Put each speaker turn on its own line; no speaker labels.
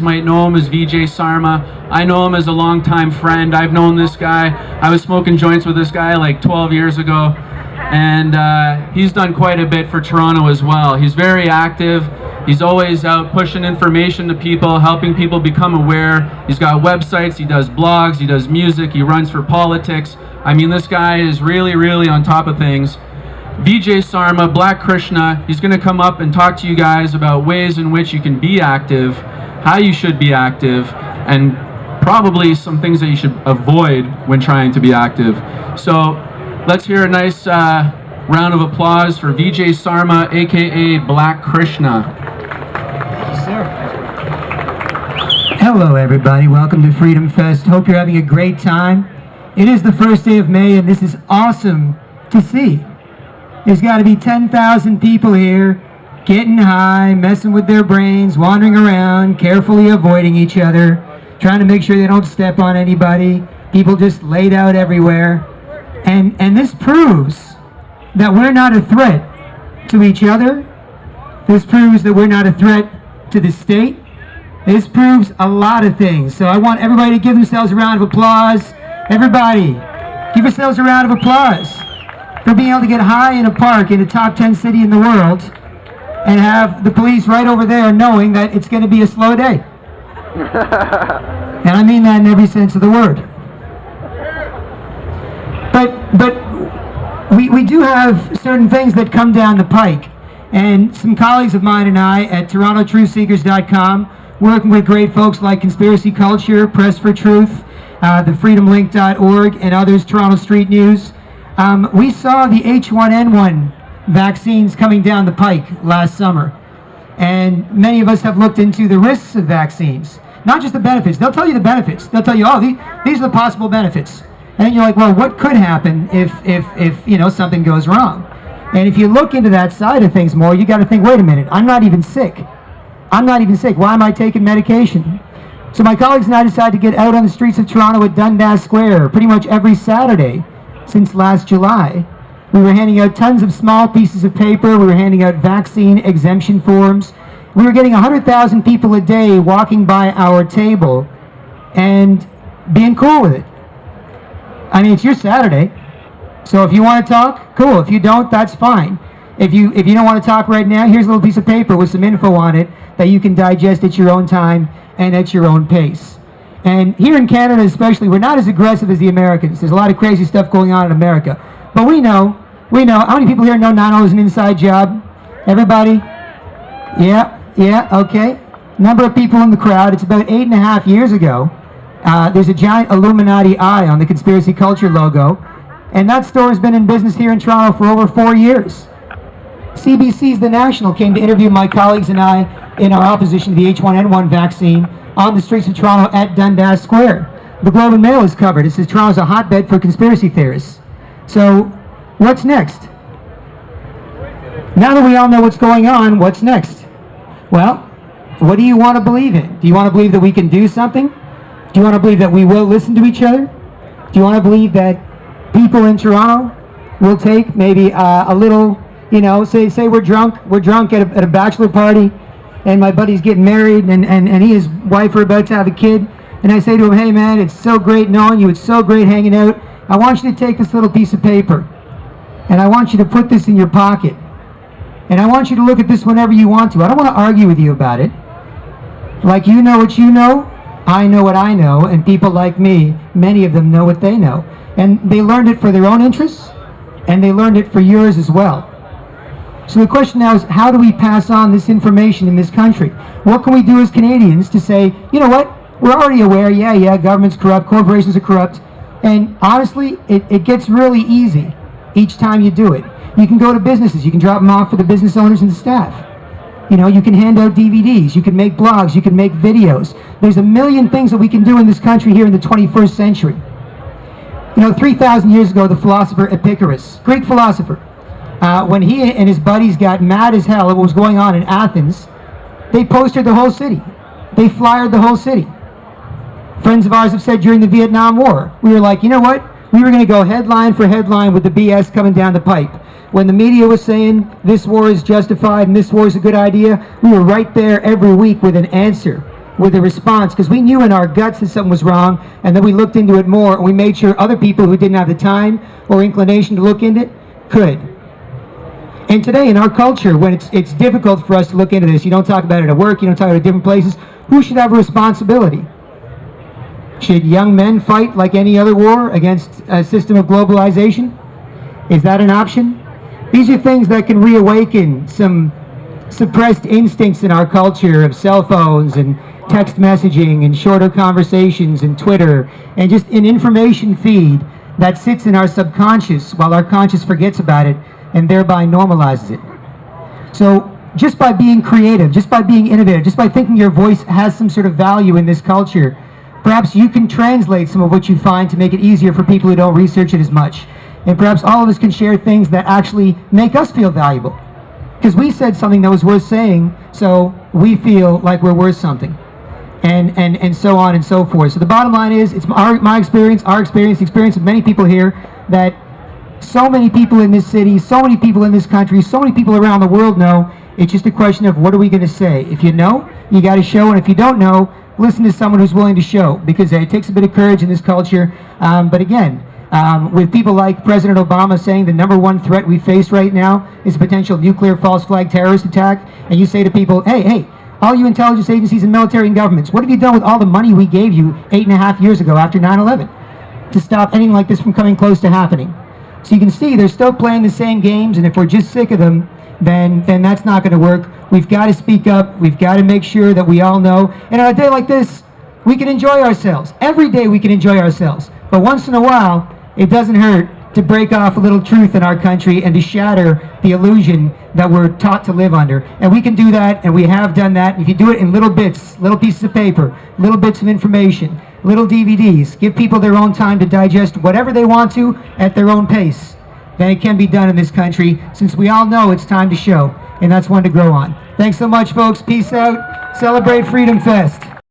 might know him as VJ Sarma. I know him as a longtime friend. I've known this guy. I was smoking joints with this guy like 12 years ago, and he's done quite a bit for Toronto as well. He's very active. He's always out pushing information to people, helping people become aware. He's got websites, he does blogs, he does music, he runs for politics. I mean, this guy is really, really on top of things. VJ Sarma, Black Krishna, he's going to come up and talk to you guys about ways in which you can be active, how you should be active, and probably some things that you should avoid when trying to be active. So let's hear a nice round of applause for VJ Sarma, aka Black Krishna.
Hello everybody, welcome to Freedom Fest. Hope you're having a great time. It is the first day of May and this is awesome to see. There's got to be 10,000 people here getting high, messing with their brains, wandering around, carefully avoiding each other, trying to make sure they don't step on anybody. People just laid out everywhere. And this proves that we're not a threat to each other. This proves that we're not a threat to the state. This proves a lot of things. So I want everybody to give themselves a round of applause. Everybody, give yourselves a round of applause for being able to get high in a park in a top 10 city in the world and have the police right over there knowing that it's going to be a slow day. And I mean that in every sense of the word. But we do have certain things that come down the pike. And some colleagues of mine and I at TorontoTruthSeekers.com, working with great folks like Conspiracy Culture, Press for Truth, thefreedomlink.org, and others, Toronto Street News. We saw the H1N1 vaccines coming down the pike last summer. And many of us have looked into the risks of vaccines, not just the benefits. They'll tell you the benefits. They'll tell you, oh, these are the possible benefits. And then you're like, well, what could happen if you know, something goes wrong? And if you look into that side of things more, you got to think, wait a minute, I'm not even sick. I'm not even sick. Why am I taking medication? So my colleagues and I decided to get out on the streets of Toronto at Dundas Square pretty much every Saturday since last July. We were handing out tons of small pieces of paper. We were handing out vaccine exemption forms. We were getting 100,000 people a day walking by our table and being cool with it. I mean, it's your Saturday. So if you want to talk, cool. If you don't, that's fine. If you don't want to talk right now, here's a little piece of paper with some info on it that you can digest at your own time and at your own pace. And here in Canada especially, we're not as aggressive as the Americans. There's a lot of crazy stuff going on in America. But we know. How many people here know 9/0 is an inside job? Everybody? Yeah, okay. Number of people in the crowd. It's about 8.5 years ago. There's a giant Illuminati eye on the Conspiracy Culture logo. And that store has been in business here in Toronto for over 4 years. CBC's The National came to interview my colleagues and I in our opposition to the H1N1 vaccine on the streets of Toronto at Dundas Square. The Globe and Mail is covered. It says Toronto's a hotbed for conspiracy theorists. So, what's next? Now that we all know what's going on, what's next? Well, what do you want to believe in? Do you want to believe that we can do something? Do you want to believe that we will listen to each other? Do you want to believe that people in Toronto will take maybe a little, you know, say we're drunk at a bachelor party, and my buddy's getting married, and he and his wife are about to have a kid, and I say to him, hey man, it's so great knowing you, it's so great hanging out. I want you to take this little piece of paper, and I want you to put this in your pocket, and I want you to look at this whenever you want to. I don't want to argue with you about it. Like, you know what you know, I know what I know, and people like me, many of them know what they know. And they learned it for their own interests, and they learned it for yours as well. So the question now is, how do we pass on this information in this country? What can we do as Canadians to say, you know what, we're already aware, yeah, government's corrupt, corporations are corrupt, and honestly, it gets really easy each time you do it. You can go to businesses, you can drop them off for the business owners and the staff. You know, you can hand out DVDs, you can make blogs, you can make videos. There's a million things that we can do in this country here in the 21st century. You know, 3,000 years ago, the philosopher Epicurus, Greek philosopher, when he and his buddies got mad as hell at what was going on in Athens, they postered the whole city. They flyered the whole city. Friends of ours have said during the Vietnam War, we were like, you know what? We were going to go headline for headline with the BS coming down the pipe. When the media was saying this war is justified and this war is a good idea, we were right there every week with an answer with a response, because we knew in our guts that something was wrong, and then we looked into it more, and we made sure other people who didn't have the time or inclination to look into it could. And today in our culture, when it's difficult for us to look into this, you don't talk about it at work, you don't talk about it at different places, who should have a responsibility? Should young men fight like any other war against a system of globalization? Is that an option? These are things that can reawaken some suppressed instincts in our culture of cell phones and text messaging and shorter conversations and Twitter and just an information feed that sits in our subconscious while our conscious forgets about it and thereby normalizes it. So just by being creative, just by being innovative, just by thinking your voice has some sort of value in this culture, perhaps you can translate some of what you find to make it easier for people who don't research it as much. And perhaps all of us can share things that actually make us feel valuable. Because we said something that was worth saying, so we feel like we're worth something. And so on and so forth. So the bottom line is, it's my experience, our experience, the experience of many people here, that so many people in this city, so many people in this country, so many people around the world know. It's just a question of what are we going to say. If you know, you got to show, and if you don't know, listen to someone who's willing to show, because it takes a bit of courage in this culture. But again, with people like President Obama saying the #1 threat we face right now is a potential nuclear false flag terrorist attack, and you say to people, hey, all you intelligence agencies and military and governments, what have you done with all the money we gave you 8.5 years ago after 9/11 to stop anything like this from coming close to happening? So you can see they're still playing the same games, and if we're just sick of them, then that's not going to work. We've got to speak up. We've got to make sure that we all know. And on a day like this, we can enjoy ourselves. Every day we can enjoy ourselves. But once in a while, it doesn't hurt to break off a little truth in our country and to shatter the illusion that we're taught to live under. And we can do that, and we have done that. And if you do it in little bits, little pieces of paper, little bits of information, little DVDs, give people their own time to digest whatever they want to at their own pace, then it can be done in this country, since we all know it's time to show, and that's one to grow on. Thanks so much, folks. Peace out. Celebrate Freedom Fest.